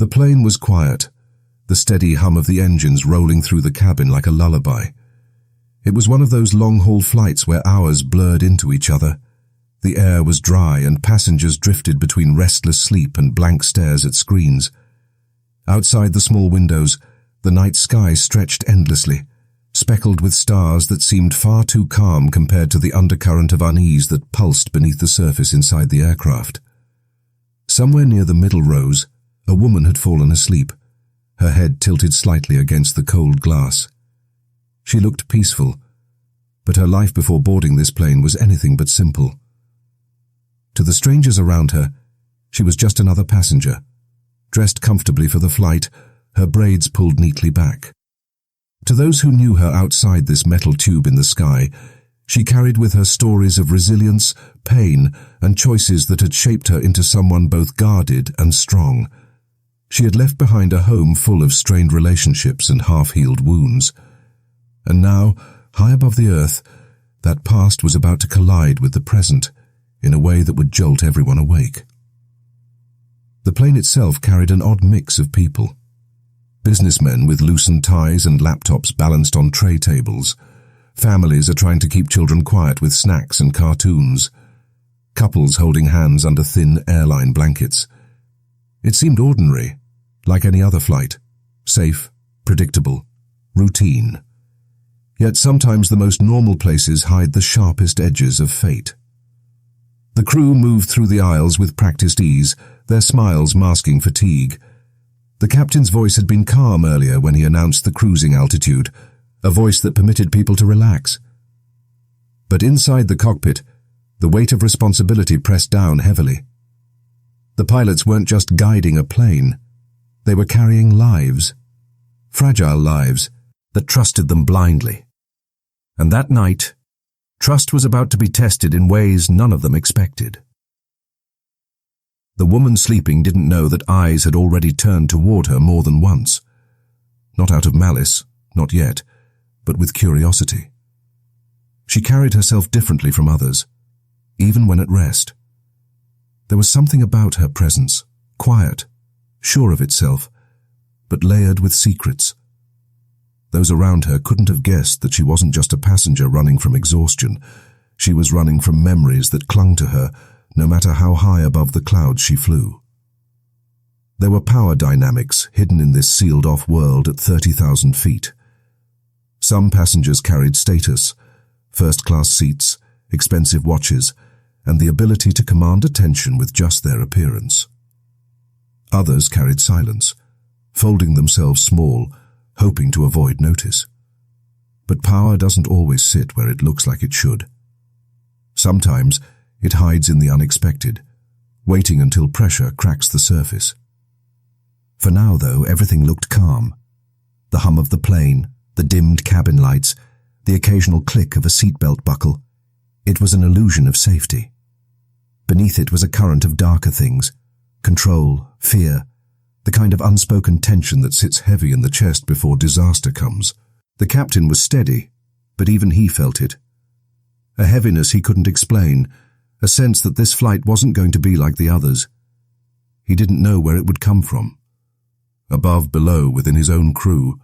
The plane was quiet, the steady hum of the engines rolling through the cabin like a lullaby. It was one of those long-haul flights where hours blurred into each other. The air was dry and passengers drifted between restless sleep and blank stares at screens. Outside the small windows, the night sky stretched endlessly, speckled with stars that seemed far too calm compared to the undercurrent of unease that pulsed beneath the surface inside the aircraft. Somewhere near the middle rows, a woman had fallen asleep, her head tilted slightly against the cold glass. She looked peaceful, but her life before boarding this plane was anything but simple. To the strangers around her, she was just another passenger, dressed comfortably for the flight, her braids pulled neatly back. To those who knew her outside this metal tube in the sky, she carried with her stories of resilience, pain, and choices that had shaped her into someone both guarded and strong. She had left behind a home full of strained relationships and half-healed wounds. And now, high above the earth, that past was about to collide with the present in a way that would jolt everyone awake. The plane itself carried an odd mix of people. Businessmen with loosened ties and laptops balanced on tray tables. Families are trying to keep children quiet with snacks and cartoons. Couples holding hands under thin airline blankets. It seemed ordinary, like any other flight. Safe, predictable, routine. Yet sometimes the most normal places hide the sharpest edges of fate. The crew moved through the aisles with practiced ease, their smiles masking fatigue. The captain's voice had been calm earlier when he announced the cruising altitude, a voice that permitted people to relax. But inside the cockpit, the weight of responsibility pressed down heavily. The pilots weren't just guiding a plane, they were carrying lives, fragile lives that trusted them blindly. And that night, trust was about to be tested in ways none of them expected. The woman sleeping didn't know that eyes had already turned toward her more than once. Not out of malice, not yet, but with curiosity. She carried herself differently from others, even when at rest. There was something about her presence, quiet, sure of itself, but layered with secrets. Those around her couldn't have guessed that she wasn't just a passenger running from exhaustion. She was running from memories that clung to her, no matter how high above the clouds she flew. There were power dynamics hidden in this sealed-off world at 30,000 feet. Some passengers carried status, first-class seats, expensive watches, and the ability to command attention with just their appearance. Others carried silence, folding themselves small, hoping to avoid notice. But power doesn't always sit where it looks like it should. Sometimes it hides in the unexpected, waiting until pressure cracks the surface. For now, though, everything looked calm. The hum of the plane, the dimmed cabin lights, the occasional click of a seatbelt buckle. It was an illusion of safety. Beneath it was a current of darker things, control, fear, the kind of unspoken tension that sits heavy in the chest before disaster comes. The captain was steady, but even he felt it. A heaviness he couldn't explain, a sense that this flight wasn't going to be like the others. He didn't know where it would come from. Above, below, within his own crew,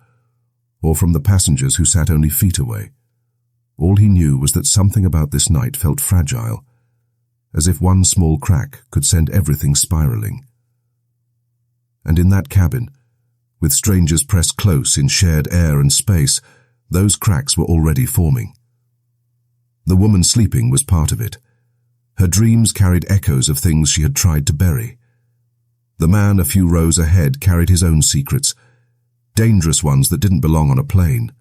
or from the passengers who sat only feet away. All he knew was that something about this night felt fragile, as if one small crack could send everything spiraling. And in that cabin, with strangers pressed close in shared air and space, those cracks were already forming. The woman sleeping was part of it. Her dreams carried echoes of things she had tried to bury. The man a few rows ahead carried his own secrets, dangerous ones that didn't belong on a plane.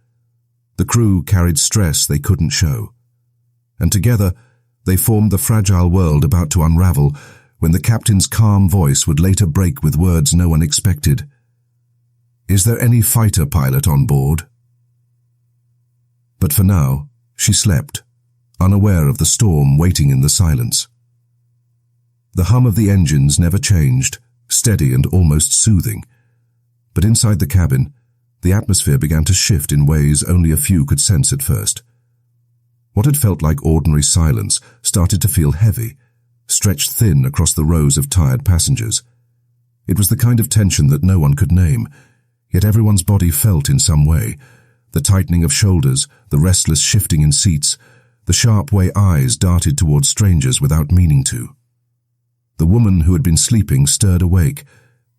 The crew carried stress they couldn't show. And together, they formed the fragile world about to unravel when the captain's calm voice would later break with words no one expected. "Is there any fighter pilot on board?" But for now, she slept, unaware of the storm waiting in the silence. The hum of the engines never changed, steady and almost soothing. But inside the cabin, the atmosphere began to shift in ways only a few could sense at first. What had felt like ordinary silence started to feel heavy, stretched thin across the rows of tired passengers. It was the kind of tension that no one could name, yet everyone's body felt in some way. The tightening of shoulders, the restless shifting in seats, the sharp way eyes darted towards strangers without meaning to. The woman who had been sleeping stirred awake,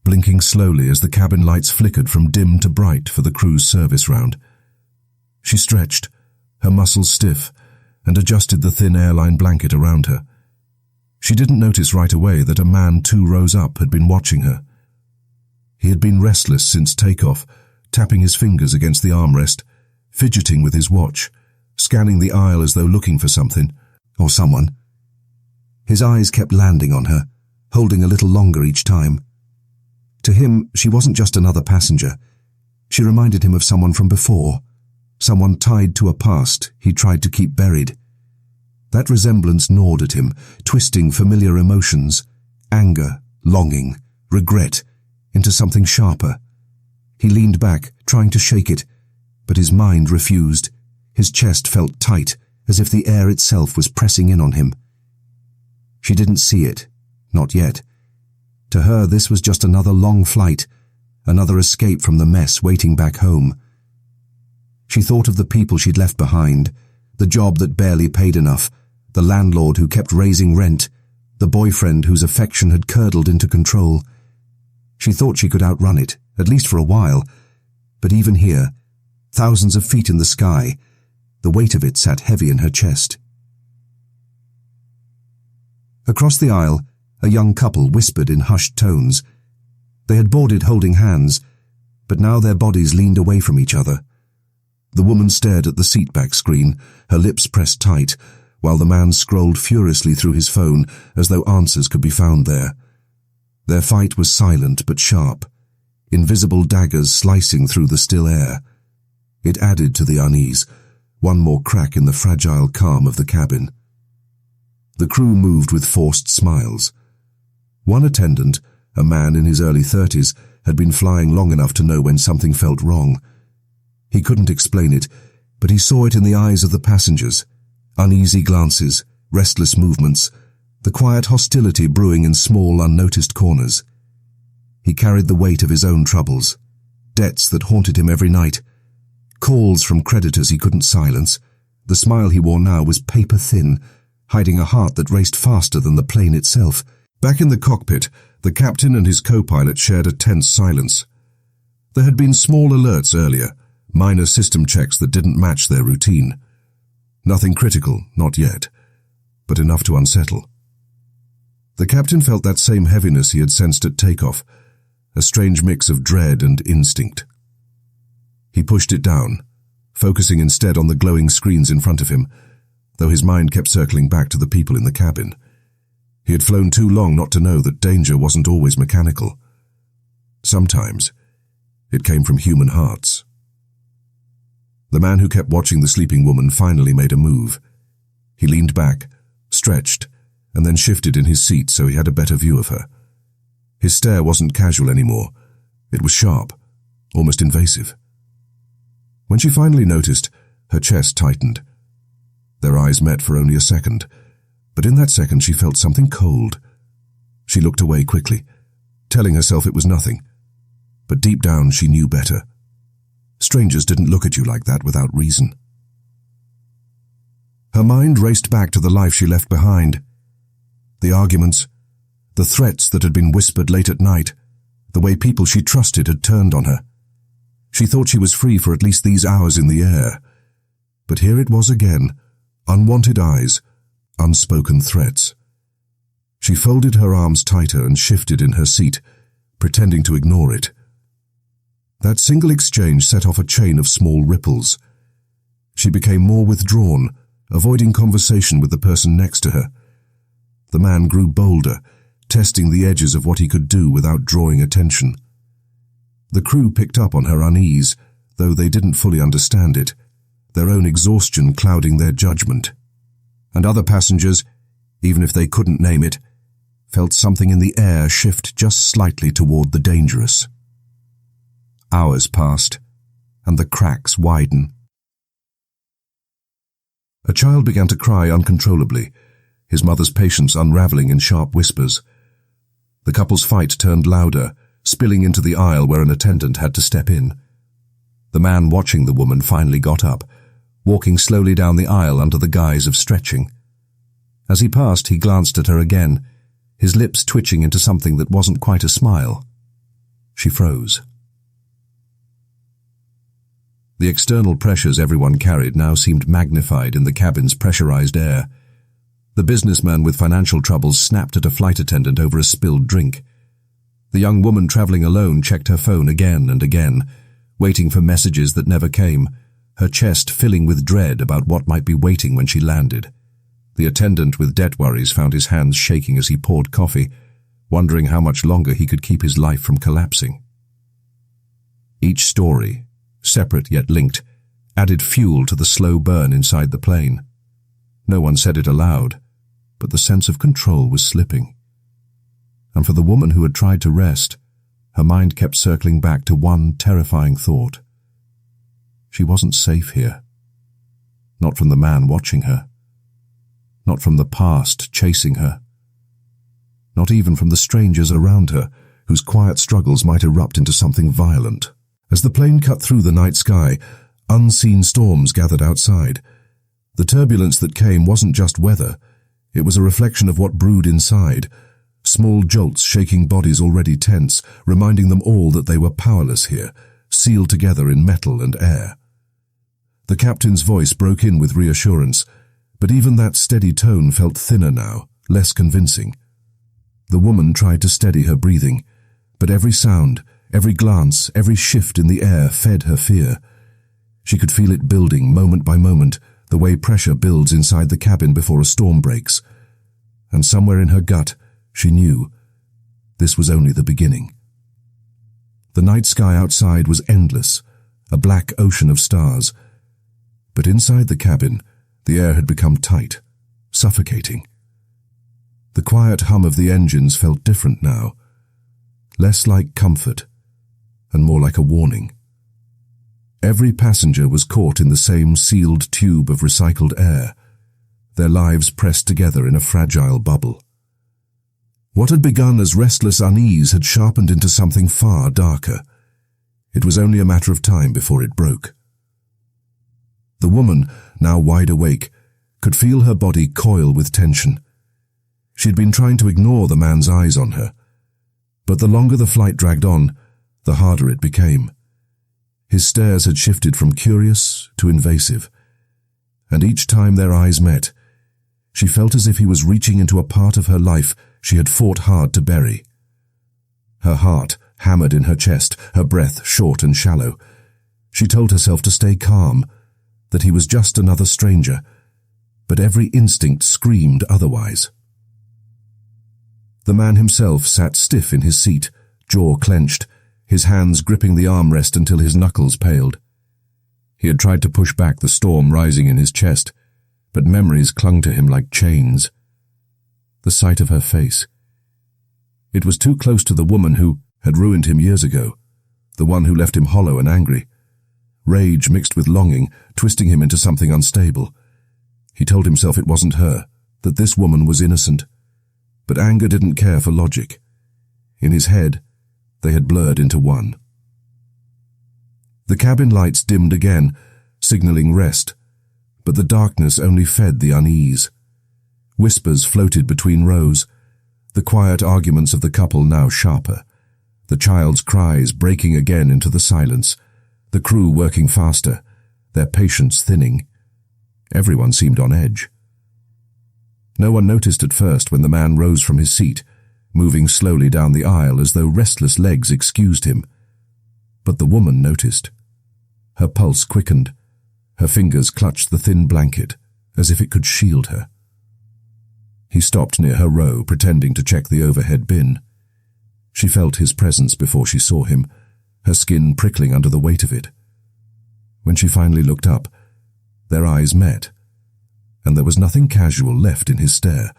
blinking slowly as the cabin lights flickered from dim to bright for the crew's service round. She stretched, her muscles stiff, and adjusted the thin airline blanket around her. She didn't notice right away that a man 2 rows up had been watching her. He had been restless since takeoff, tapping his fingers against the armrest, fidgeting with his watch, scanning the aisle as though looking for something, or someone. His eyes kept landing on her, holding a little longer each time. To him, she wasn't just another passenger. She reminded him of someone from before, someone tied to a past he tried to keep buried. That resemblance gnawed at him, twisting familiar emotions, anger, longing, regret, into something sharper. He leaned back, trying to shake it, but his mind refused. His chest felt tight, as if the air itself was pressing in on him. She didn't see it, not yet. To her, this was just another long flight, another escape from the mess waiting back home. She thought of the people she'd left behind, the job that barely paid enough, the landlord who kept raising rent, the boyfriend whose affection had curdled into control. She thought she could outrun it, at least for a while, but even here, thousands of feet in the sky, the weight of it sat heavy in her chest. Across the aisle, a young couple whispered in hushed tones. They had boarded holding hands, but now their bodies leaned away from each other. The woman stared at the seatback screen, her lips pressed tight, while the man scrolled furiously through his phone as though answers could be found there. Their fight was silent but sharp, invisible daggers slicing through the still air. It added to the unease, one more crack in the fragile calm of the cabin. The crew moved with forced smiles. One attendant, a man in his early 30s, had been flying long enough to know when something felt wrong. He couldn't explain it, but he saw it in the eyes of the passengers. Uneasy glances, restless movements, the quiet hostility brewing in small, unnoticed corners. He carried the weight of his own troubles, debts that haunted him every night, calls from creditors he couldn't silence. The smile he wore now was paper-thin, hiding a heart that raced faster than the plane itself. Back in the cockpit, the captain and his co-pilot shared a tense silence. There had been small alerts earlier, minor system checks that didn't match their routine. Nothing critical, not yet, but enough to unsettle. The captain felt that same heaviness he had sensed at takeoff, a strange mix of dread and instinct. He pushed it down, focusing instead on the glowing screens in front of him, though his mind kept circling back to the people in the cabin. He had flown too long not to know that danger wasn't always mechanical. Sometimes, it came from human hearts. The man who kept watching the sleeping woman finally made a move. He leaned back, stretched, and then shifted in his seat so he had a better view of her. His stare wasn't casual anymore. It was sharp, almost invasive. When she finally noticed, her chest tightened. Their eyes met for only a second, but in that second she felt something cold. She looked away quickly, telling herself it was nothing, but deep down she knew better. Strangers didn't look at you like that without reason. Her mind raced back to the life she left behind. The arguments, the threats that had been whispered late at night, the way people she trusted had turned on her. She thought she was free for at least these hours in the air. But here it was again, unwanted eyes, unspoken threats. She folded her arms tighter and shifted in her seat, pretending to ignore it. That single exchange set off a chain of small ripples. She became more withdrawn, avoiding conversation with the person next to her. The man grew bolder, testing the edges of what he could do without drawing attention. The crew picked up on her unease, though they didn't fully understand it, their own exhaustion clouding their judgment. And other passengers, even if they couldn't name it, felt something in the air shift just slightly toward the dangerous. Hours passed, and the cracks widen. A child began to cry uncontrollably, his mother's patience unraveling in sharp whispers. The couple's fight turned louder, spilling into the aisle where an attendant had to step in. The man watching the woman finally got up, walking slowly down the aisle under the guise of stretching. As he passed, he glanced at her again, his lips twitching into something that wasn't quite a smile. She froze. The external pressures everyone carried now seemed magnified in the cabin's pressurized air. The businessman with financial troubles snapped at a flight attendant over a spilled drink. The young woman traveling alone checked her phone again and again, waiting for messages that never came, her chest filling with dread about what might be waiting when she landed. The attendant with debt worries found his hands shaking as he poured coffee, wondering how much longer he could keep his life from collapsing. Each story, separate yet linked, added fuel to the slow burn inside the plane. No one said it aloud, but the sense of control was slipping. And for the woman who had tried to rest, her mind kept circling back to one terrifying thought. She wasn't safe here. Not from the man watching her. Not from the past chasing her. Not even from the strangers around her, whose quiet struggles might erupt into something violent. As the plane cut through the night sky, unseen storms gathered outside. The turbulence that came wasn't just weather. It was a reflection of what brewed inside, small jolts shaking bodies already tense, reminding them all that they were powerless here, sealed together in metal and air. The captain's voice broke in with reassurance, but even that steady tone felt thinner now, less convincing. The woman tried to steady her breathing, but every sound, every glance, every shift in the air fed her fear. She could feel it building moment by moment, the way pressure builds inside the cabin before a storm breaks. And somewhere in her gut, she knew this was only the beginning. The night sky outside was endless, a black ocean of stars. But inside the cabin, the air had become tight, suffocating. The quiet hum of the engines felt different now, less like comfort and more like a warning. Every passenger was caught in the same sealed tube of recycled air, their lives pressed together in a fragile bubble. What had begun as restless unease had sharpened into something far darker. It was only a matter of time before it broke. The woman, now wide awake, could feel her body coil with tension. She'd been trying to ignore the man's eyes on her, but the longer the flight dragged on, the harder it became. His stares had shifted from curious to invasive, and each time their eyes met, she felt as if he was reaching into a part of her life she had fought hard to bury. Her heart hammered in her chest, her breath short and shallow. She told herself to stay calm, that he was just another stranger, but every instinct screamed otherwise. The man himself sat stiff in his seat, jaw clenched, his hands gripping the armrest until his knuckles paled. He had tried to push back the storm rising in his chest, but memories clung to him like chains. The sight of her face. It was too close to the woman who had ruined him years ago, the one who left him hollow and angry. Rage mixed with longing, twisting him into something unstable. He told himself it wasn't her, that this woman was innocent. But anger didn't care for logic. In his head, they had blurred into one. The cabin lights dimmed again, signaling rest, but the darkness only fed the unease. Whispers floated between rows, the quiet arguments of the couple now sharper, the child's cries breaking again into the silence, the crew working faster, their patience thinning. Everyone seemed on edge. No one noticed at first when the man rose from his seat, moving slowly down the aisle as though restless legs excused him. But the woman noticed. Her pulse quickened. Her fingers clutched the thin blanket, as if it could shield her. He stopped near her row, pretending to check the overhead bin. She felt his presence before she saw him, her skin prickling under the weight of it. When she finally looked up, their eyes met, and there was nothing casual left in his stare.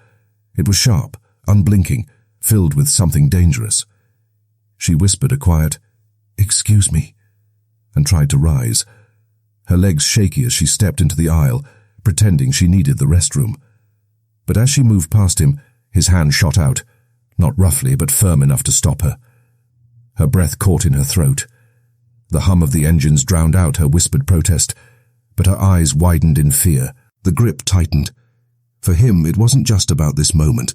It was sharp, unblinking, filled with something dangerous. She whispered a quiet, "Excuse me," and tried to rise, her legs shaky as she stepped into the aisle, pretending she needed the restroom. But as she moved past him, his hand shot out, not roughly but firm enough to stop her. Her breath caught in her throat. The hum of the engines drowned out her whispered protest, but her eyes widened in fear. The grip tightened. For him, it wasn't just about this moment.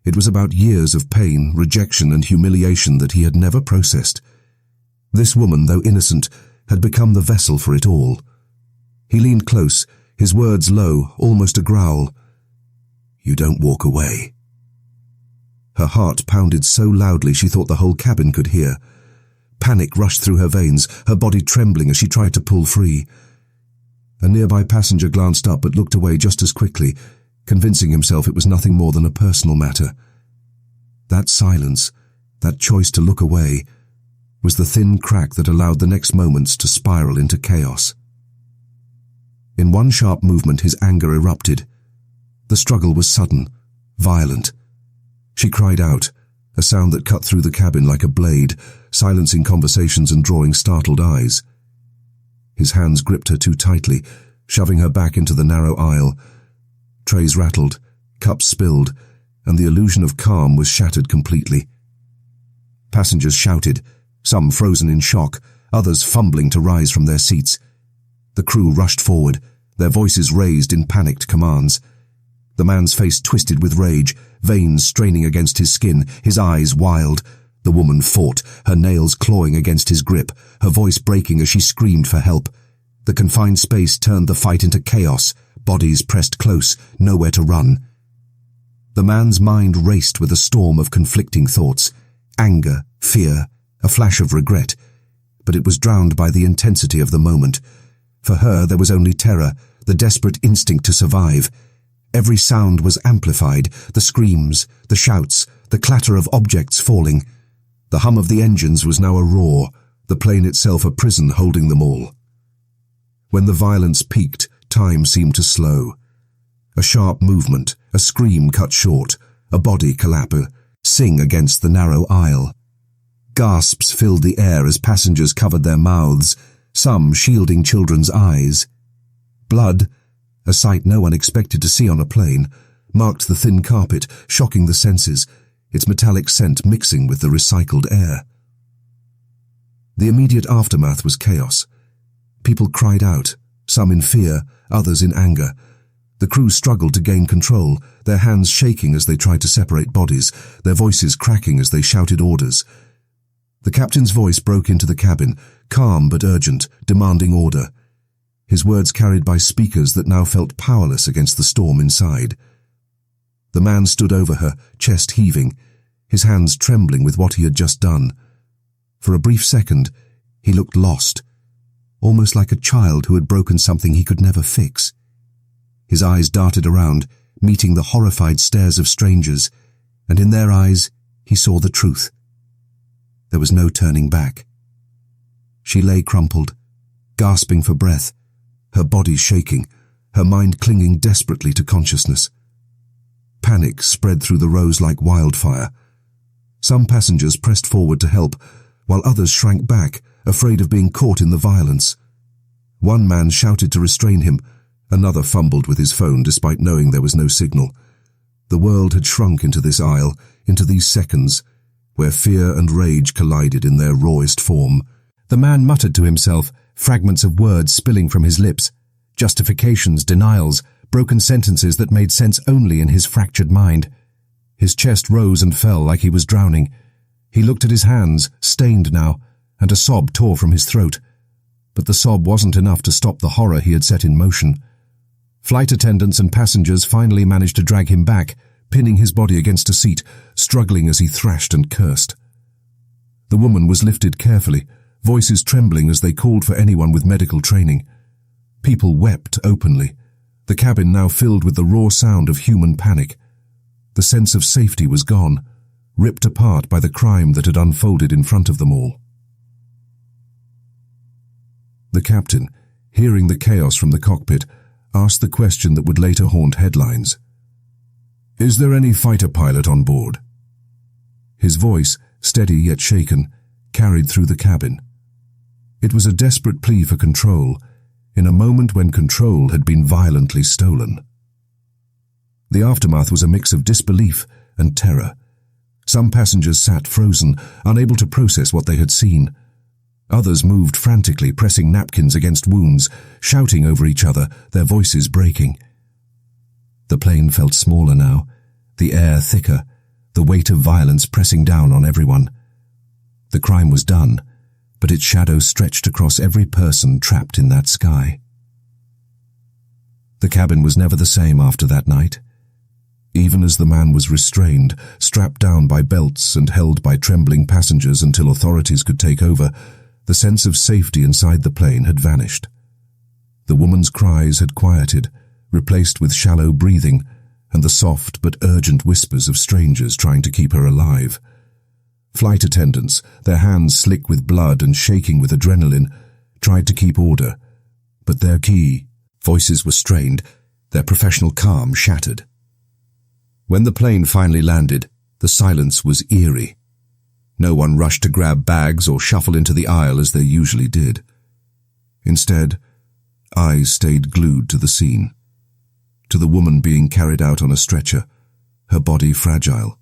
It was about years of pain, rejection, and humiliation that he had never processed. This woman, though innocent, had become the vessel for it all. He leaned close, his words low, almost a growl. "You don't walk away." Her heart pounded so loudly she thought the whole cabin could hear. Panic rushed through her veins, her body trembling as she tried to pull free. A nearby passenger glanced up but looked away just as quickly, convincing himself it was nothing more than a personal matter. That silence, that choice to look away, was the thin crack that allowed the next moments to spiral into chaos. In one sharp movement, his anger erupted. The struggle was sudden, violent. She cried out, a sound that cut through the cabin like a blade, silencing conversations and drawing startled eyes. His hands gripped her too tightly, shoving her back into the narrow aisle. Trays rattled, cups spilled, and the illusion of calm was shattered completely. Passengers shouted, some frozen in shock, others fumbling to rise from their seats. The crew rushed forward, their voices raised in panicked commands. The man's face twisted with rage, veins straining against his skin, his eyes wild. The woman fought, her nails clawing against his grip, her voice breaking as she screamed for help. The confined space turned the fight into chaos, bodies pressed close, nowhere to run. The man's mind raced with a storm of conflicting thoughts, anger, fear, a flash of regret, but it was drowned by the intensity of the moment. For her, there was only terror, the desperate instinct to survive. Every sound was amplified, the screams, the shouts, the clatter of objects falling. The hum of the engines was now a roar, the plane itself a prison holding them all. When the violence peaked, time seemed to slow. A sharp movement, a scream cut short, a body collapse, sing against the narrow aisle. Gasps filled the air as passengers covered their mouths, some shielding children's eyes. Blood, a sight no one expected to see on a plane, marked the thin carpet, shocking the senses, its metallic scent mixing with the recycled air. The immediate aftermath was chaos. People cried out, some in fear, others in anger. The crew struggled to gain control, their hands shaking as they tried to separate bodies, their voices cracking as they shouted orders. The captain's voice broke into the cabin, calm but urgent, demanding order. His words carried by speakers that now felt powerless against the storm inside. The man stood over her, chest heaving, his hands trembling with what he had just done. For a brief second, he looked lost, almost like a child who had broken something he could never fix. His eyes darted around, meeting the horrified stares of strangers, and in their eyes he saw the truth. There was no turning back. She lay crumpled, gasping for breath, her body shaking, her mind clinging desperately to consciousness. Panic spread through the rows like wildfire. Some passengers pressed forward to help, while others shrank back, afraid of being caught in the violence. One man shouted to restrain him, another fumbled with his phone despite knowing there was no signal. The world had shrunk into this aisle, into these seconds, where fear and rage collided in their rawest form. The man muttered to himself, fragments of words spilling from his lips, justifications, denials, broken sentences that made sense only in his fractured mind. His chest rose and fell like he was drowning. He looked at his hands, stained now, and a sob tore from his throat. But the sob wasn't enough to stop the horror he had set in motion. Flight attendants and passengers finally managed to drag him back, pinning his body against a seat, struggling as he thrashed and cursed. The woman was lifted carefully, voices trembling as they called for anyone with medical training. People wept openly, the cabin now filled with the raw sound of human panic. The sense of safety was gone, ripped apart by the crime that had unfolded in front of them all. The captain, hearing the chaos from the cockpit, asked the question that would later haunt headlines. "Is there any fighter pilot on board?" His voice, steady yet shaken, carried through the cabin. It was a desperate plea for control, in a moment when control had been violently stolen. The aftermath was a mix of disbelief and terror. Some passengers sat frozen, unable to process what they had seen. Others moved frantically, pressing napkins against wounds, shouting over each other, their voices breaking. The plane felt smaller now, the air thicker, the weight of violence pressing down on everyone. The crime was done, but its shadow stretched across every person trapped in that sky. The cabin was never the same after that night. Even as the man was restrained, strapped down by belts and held by trembling passengers until authorities could take over, the sense of safety inside the plane had vanished. The woman's cries had quieted, replaced with shallow breathing and the soft but urgent whispers of strangers trying to keep her alive. Flight attendants, their hands slick with blood and shaking with adrenaline, tried to keep order, but their voices were strained, their professional calm shattered. When the plane finally landed, the silence was eerie. No one rushed to grab bags or shuffle into the aisle as they usually did. Instead, eyes stayed glued to the scene, to the woman being carried out on a stretcher, her body fragile,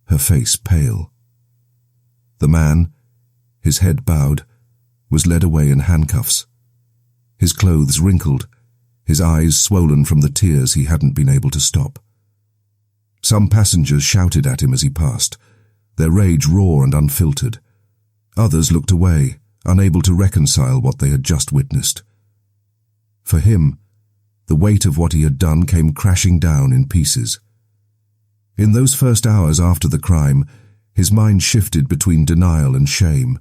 her face pale. The man, his head bowed, was led away in handcuffs, his clothes wrinkled, his eyes swollen from the tears he hadn't been able to stop. Some passengers shouted at him as he passed, their rage raw and unfiltered. Others looked away, unable to reconcile what they had just witnessed. For him, the weight of what he had done came crashing down in pieces. In those first hours after the crime, his mind shifted between denial and shame.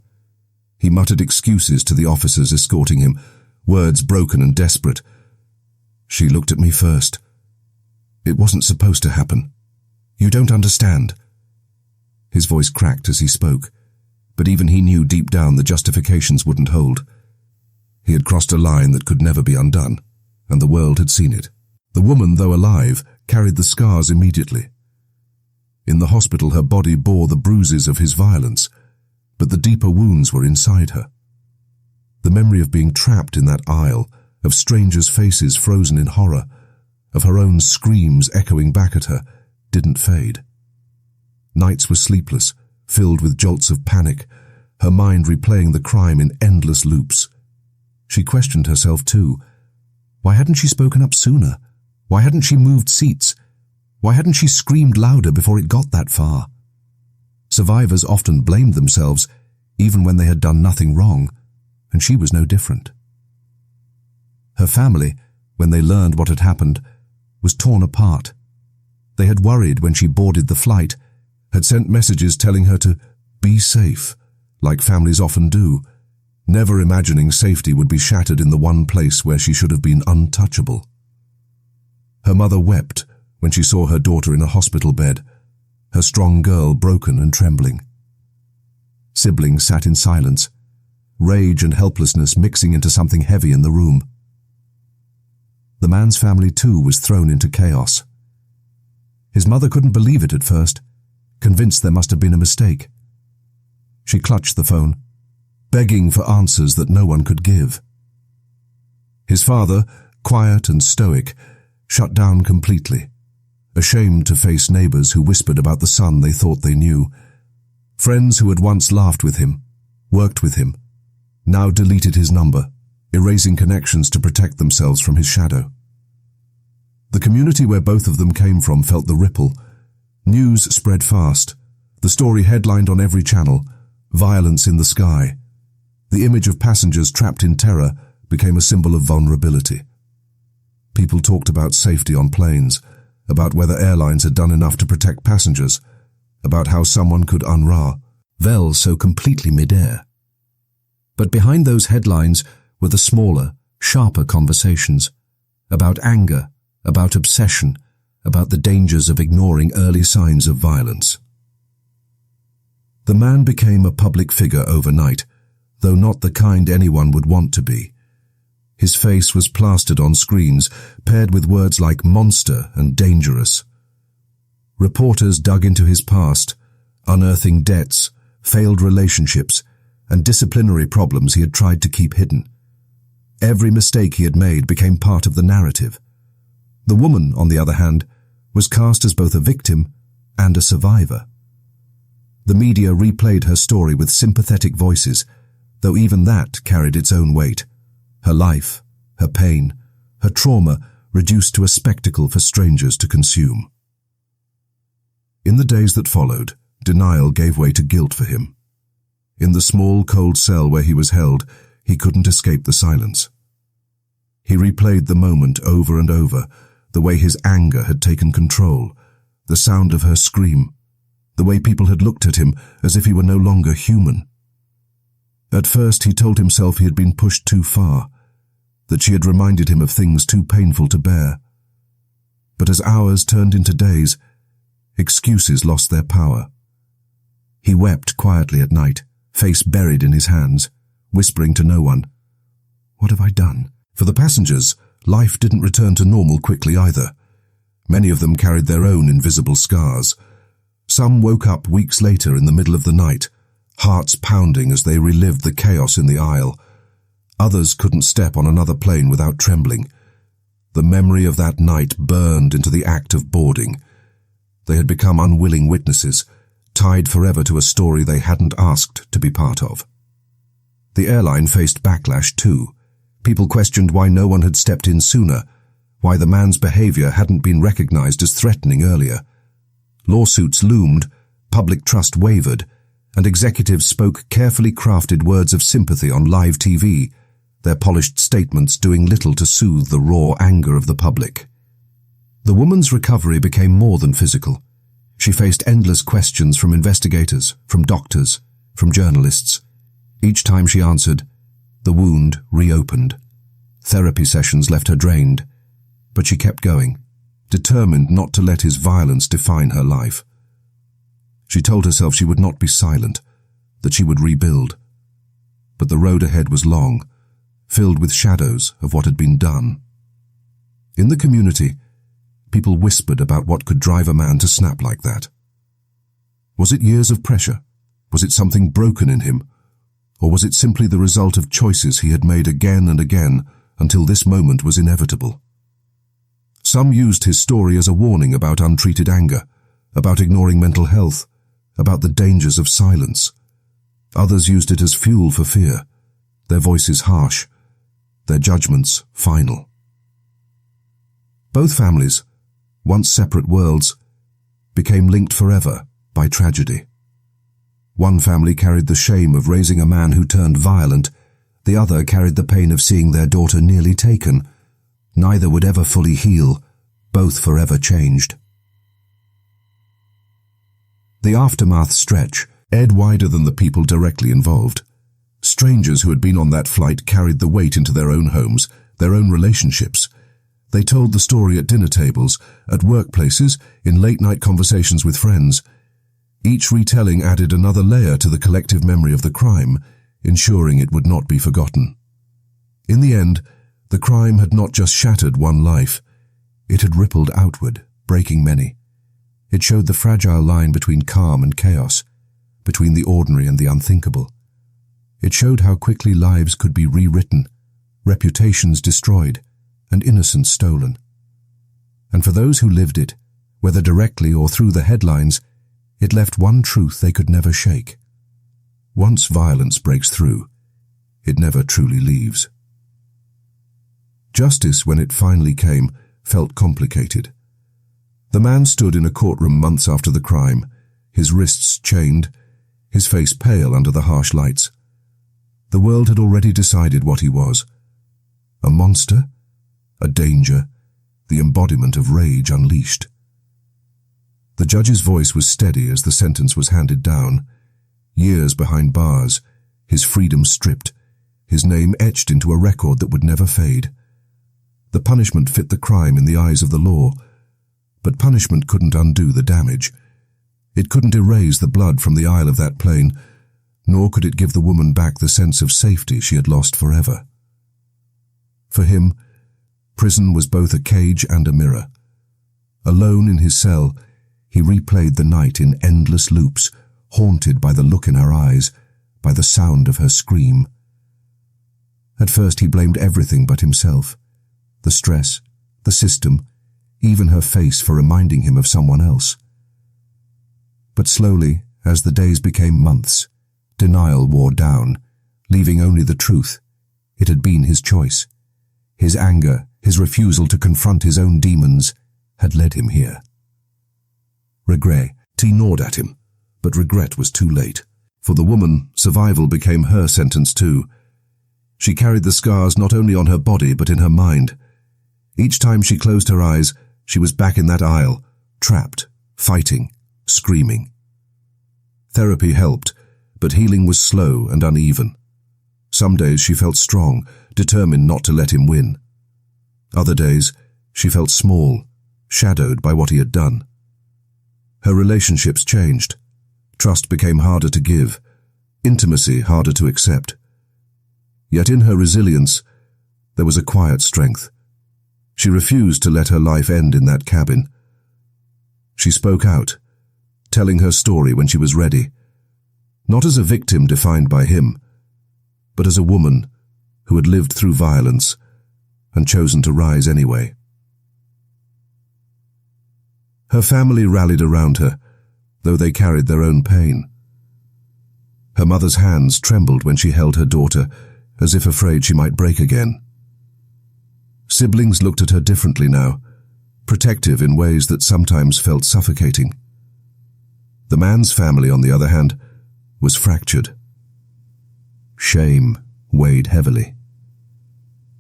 He muttered excuses to the officers escorting him, words broken and desperate. "She looked at me first. It wasn't supposed to happen. You don't understand." His voice cracked as he spoke, but even he knew deep down the justifications wouldn't hold. He had crossed a line that could never be undone, and the world had seen it. The woman, though alive, carried the scars immediately. In the hospital, her body bore the bruises of his violence, but the deeper wounds were inside her. The memory of being trapped in that aisle, of strangers' faces frozen in horror, of her own screams echoing back at her, didn't fade. Nights were sleepless, filled with jolts of panic, her mind replaying the crime in endless loops. She questioned herself too. Why hadn't she spoken up sooner? Why hadn't she moved seats? Why hadn't she screamed louder before it got that far? Survivors often blamed themselves, even when they had done nothing wrong, and she was no different. Her family, when they learned what had happened, was torn apart. They had worried when she boarded the flight, had sent messages telling her to be safe, like families often do, never imagining safety would be shattered in the one place where she should have been untouchable. Her mother wept when she saw her daughter in a hospital bed, her strong girl broken and trembling. Siblings sat in silence, rage and helplessness mixing into something heavy in the room. The man's family too was thrown into chaos. His mother couldn't believe it at first, convinced there must have been a mistake. She clutched the phone, begging for answers that no one could give. His father, quiet and stoic, shut down completely, ashamed to face neighbors who whispered about the son they thought they knew. Friends who had once laughed with him, worked with him, now deleted his number, erasing connections to protect themselves from his shadow. The community where both of them came from felt the ripple. News spread fast. The story headlined on every channel, violence in the sky. The image of passengers trapped in terror became a symbol of vulnerability. People talked about safety on planes, about whether airlines had done enough to protect passengers, about how someone could unravel so completely mid-air. But behind those headlines were the smaller, sharper conversations, about anger, about obsession, about the dangers of ignoring early signs of violence. The man became a public figure overnight, though not the kind anyone would want to be. His face was plastered on screens, paired with words like monster and dangerous. Reporters dug into his past, unearthing debts, failed relationships, and disciplinary problems he had tried to keep hidden. Every mistake he had made became part of the narrative. The woman, on the other hand, was cast as both a victim and a survivor. The media replayed her story with sympathetic voices, though even that carried its own weight. Her life, her pain, her trauma reduced to a spectacle for strangers to consume. In the days that followed, denial gave way to guilt for him. In the small, cold cell where he was held, he couldn't escape the silence. He replayed the moment over and over, the way his anger had taken control, the sound of her scream, the way people had looked at him as if he were no longer human. At first he told himself he had been pushed too far, that she had reminded him of things too painful to bear. But as hours turned into days, excuses lost their power. He wept quietly at night, face buried in his hands, whispering to no one. What have I done? For the passengers, life didn't return to normal quickly either. Many of them carried their own invisible scars. Some woke up weeks later in the middle of the night, hearts pounding as they relived the chaos in the aisle. Others couldn't step on another plane without trembling. The memory of that night burned into the act of boarding. They had become unwilling witnesses, tied forever to a story they hadn't asked to be part of. The airline faced backlash too. People questioned why no one had stepped in sooner, why the man's behavior hadn't been recognized as threatening earlier. Lawsuits loomed, public trust wavered, and executives spoke carefully crafted words of sympathy on live TV, their polished statements doing little to soothe the raw anger of the public. The woman's recovery became more than physical. She faced endless questions from investigators, from doctors, from journalists. Each time she answered, the wound reopened. Therapy sessions left her drained, but she kept going, determined not to let his violence define her life. She told herself she would not be silent, that she would rebuild. But the road ahead was long, filled with shadows of what had been done. In the community, people whispered about what could drive a man to snap like that. Was it years of pressure? Was it something broken in him? Or was it simply the result of choices he had made again and again until this moment was inevitable? Some used his story as a warning about untreated anger, about ignoring mental health, about the dangers of silence. Others used it as fuel for fear, their voices harsh, their judgments final. Both families, once separate worlds, became linked forever by tragedy. One family carried the shame of raising a man who turned violent, the other carried the pain of seeing their daughter nearly taken. Neither would ever fully heal, both forever changed. The aftermath stretch aired wider than the people directly involved. Strangers who had been on that flight carried the weight into their own homes, their own relationships. They told the story at dinner tables, at workplaces, in late-night conversations with friends. Each retelling added another layer to the collective memory of the crime, ensuring it would not be forgotten. In the end, the crime had not just shattered one life. It had rippled outward, breaking many. It showed the fragile line between calm and chaos, between the ordinary and the unthinkable. It showed how quickly lives could be rewritten, reputations destroyed, and innocence stolen. And for those who lived it, whether directly or through the headlines, it left one truth they could never shake. Once violence breaks through, it never truly leaves. Justice, when it finally came, felt complicated. The man stood in a courtroom months after the crime, his wrists chained, his face pale under the harsh lights. The world had already decided what he was. A monster, a danger, the embodiment of rage unleashed. The judge's voice was steady as the sentence was handed down. Years behind bars, his freedom stripped, his name etched into a record that would never fade. The punishment fit the crime in the eyes of the law, but punishment couldn't undo the damage. It couldn't erase the blood from the aisle of that plane, nor could it give the woman back the sense of safety she had lost forever. For him, prison was both a cage and a mirror. Alone in his cell, he replayed the night in endless loops, haunted by the look in her eyes, by the sound of her scream. At first he blamed everything but himself, the stress, the system, even her face for reminding him of someone else. But slowly, As the days became months, denial wore down, leaving only the truth. It had been his choice. His anger, his refusal to confront his own demons, had led him here. Regret. He gnawed at him, but regret was too late. For the woman, survival became her sentence too. She carried the scars not only on her body but in her mind. Each time she closed her eyes, she was back in that aisle, trapped, fighting, screaming. Therapy helped, but healing was slow and uneven. Some days she felt strong, determined not to let him win. Other days, she felt small, shadowed by what he had done. Her relationships changed. Trust became harder to give, intimacy harder to accept. Yet in her resilience, there was a quiet strength. She refused to let her life end in that cabin. She spoke out, telling her story when she was ready, not as a victim defined by him, but as a woman who had lived through violence and chosen to rise anyway. Her family rallied around her, though they carried their own pain. Her mother's hands trembled when she held her daughter, as if afraid she might break again. Siblings looked at her differently now, protective in ways that sometimes felt suffocating. The man's family, on the other hand, was fractured. Shame weighed heavily.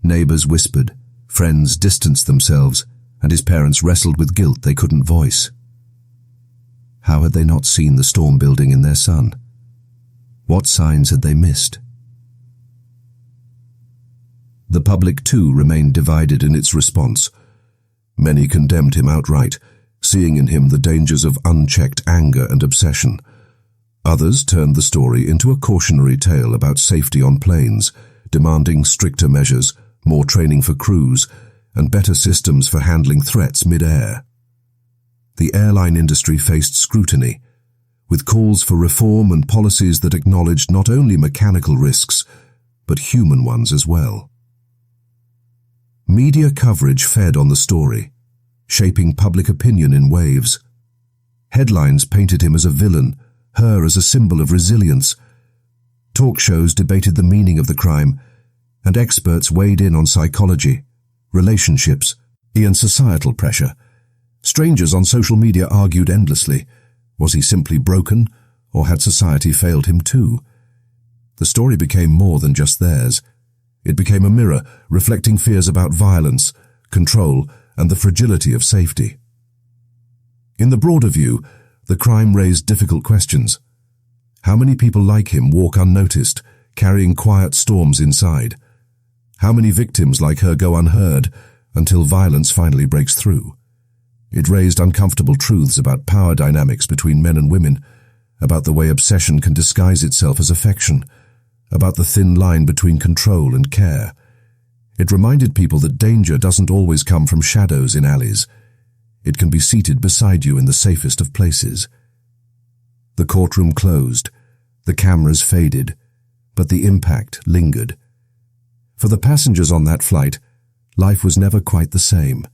Neighbors whispered, friends distanced themselves, and his parents wrestled with guilt they couldn't voice. How had they not seen the storm building in their son? What signs had they missed? The public too remained divided in its response. Many condemned him outright, seeing in him the dangers of unchecked anger and obsession. Others turned the story into a cautionary tale about safety on planes, demanding stricter measures, more training for crews, and better systems for handling threats mid-air. The airline industry faced scrutiny, with calls for reform and policies that acknowledged not only mechanical risks, but human ones as well. Media coverage fed on the story, shaping public opinion in waves. Headlines painted him as a villain, her as a symbol of resilience. Talk shows debated the meaning of the crime, and experts weighed in on psychology, relationships, and societal pressure. Strangers on social media argued endlessly. Was he simply broken, or had society failed him too? The story became more than just theirs. It became a mirror, reflecting fears about violence, control, and the fragility of safety. In the broader view, the crime raised difficult questions. How many people like him walk unnoticed, carrying quiet storms inside? How many victims like her go unheard until violence finally breaks through? It raised uncomfortable truths about power dynamics between men and women, about the way obsession can disguise itself as affection, about the thin line between control and care. It reminded people that danger doesn't always come from shadows in alleys. It can be seated beside you in the safest of places. The courtroom closed, the cameras faded, but the impact lingered. For the passengers on that flight, life was never quite the same.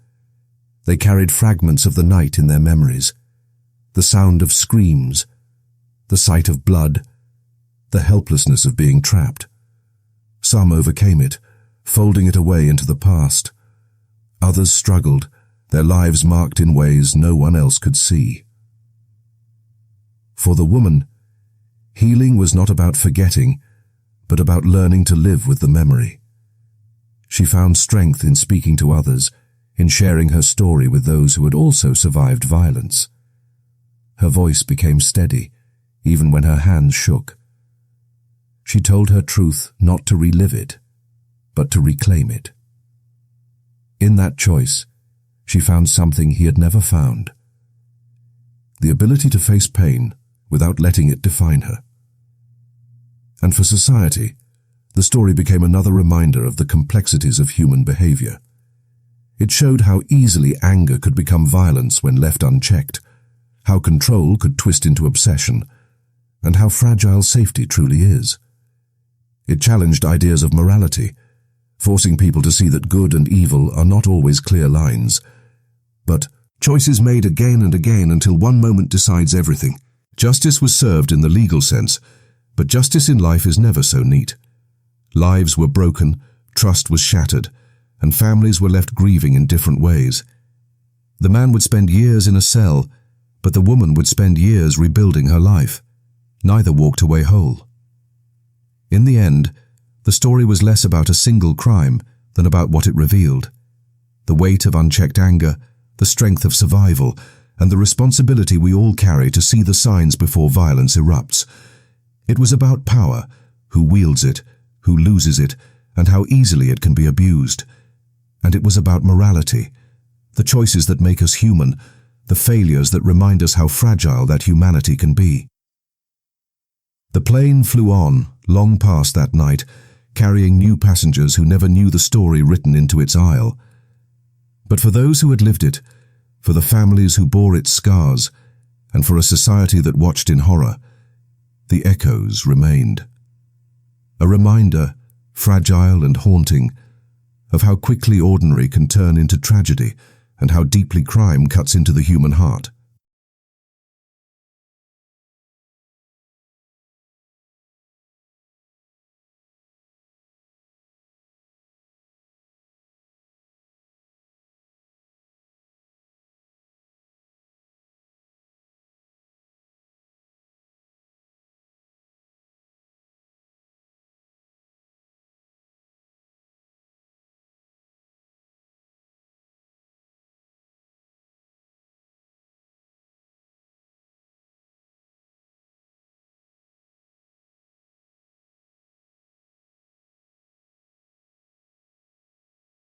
They carried fragments of the night in their memories, the sound of screams, the sight of blood, the helplessness of being trapped. Some overcame it, folding it away into the past. Others struggled, their lives marked in ways no one else could see. For the woman, healing was not about forgetting, but about learning to live with the memory. She found strength in speaking to others, in sharing her story with those who had also survived violence. Her voice became steady, even when her hands shook. She told her truth not to relive it, but to reclaim it. In that choice, she found something he had never found: the ability to face pain without letting it define her. And for society, the story became another reminder of the complexities of human behavior. It showed how easily anger could become violence when left unchecked, how control could twist into obsession, and how fragile safety truly is. It challenged ideas of morality, forcing people to see that good and evil are not always clear lines, but choices made again and again until one moment decides everything. Justice was served in the legal sense, but justice in life is never so neat. Lives were broken, trust was shattered, and families were left grieving in different ways. The man would spend years in a cell, but the woman would spend years rebuilding her life. Neither walked away whole. In the end, the story was less about a single crime than about what it revealed. The weight of unchecked anger, the strength of survival, and the responsibility we all carry to see the signs before violence erupts. It was about power, who wields it, who loses it, and how easily it can be abused. And it was about morality, the choices that make us human, the failures that remind us how fragile that humanity can be. The plane flew on, long past that night, carrying new passengers who never knew the story written into its aisle. But for those who had lived it, for the families who bore its scars, and for a society that watched in horror, the echoes remained. A reminder, fragile and haunting, of how quickly ordinary can turn into tragedy and how deeply crime cuts into the human heart.